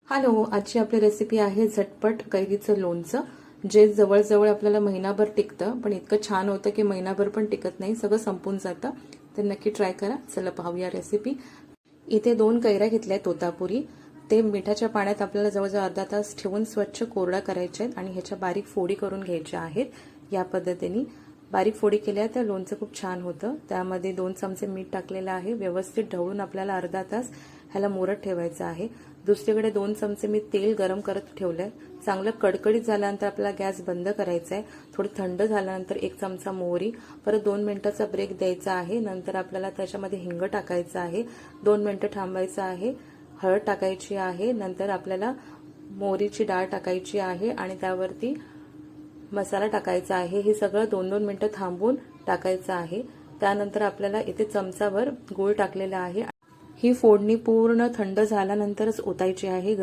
Hello, आजची आपली recipe आहे झटपट कैरीचं लोणचं, जे जवळजवळ आपल्याला महिनाभर टिकतं, पण इतकं छान होतं की महिनाभर पण टिकत नाही, सगळं संपून जातं. तर नक्की ट्राय करा. चला पाहूया रेसिपी. इथे 2 कैऱ्या घेतल्या तोतापुरी. ते मिठाच्या पाण्यात आपल्याला जवळजवळ अर्धा तास ठेवून स्वच्छ कोरडा करायचे आहेत आणि ह्याच्या बारीक फोडी करून घ्यायच्या आहेत. या पद्धतीने बारीक फोडी केल्या तर लोणचं खूप छान होतं. त्यामध्ये 2 चमचे मीठ टाकलेलं आहे. व्यवस्थित ढवळून आपल्याला अर्धा तास ह्याला मुरत ठेवायचं आहे. दुसरीकडे 2 चमचे मी तेल गरम करत ठेवलंय. चांगलं कडकडीत झाल्यानंतर आपल्याला गॅस बंद करायचा आहे. थोडी थंड झाल्यानंतर 1 चमचा मोहरी, परत 2 मिनिटाचा ब्रेक द्यायचा आहे. नंतर आपल्याला त्याच्यामध्ये हिंग टाकायचं आहे. 2 मिनिटं थांबायचं आहे. हळद टाकायची आहे. नंतर आपल्याला मोहरीची डाळ टाकायची आहे आणि त्यावरती मसाला टाकायचा आहे. हे सगळं 2-2 मिनिटं थांबून टाकायचं आहे. त्यानंतर आपल्याला इथे चमचाभर गूळ टाकलेला आहे. ही फोडणी पूर्ण थंड झाल्यानंतरच ओतायची आहे.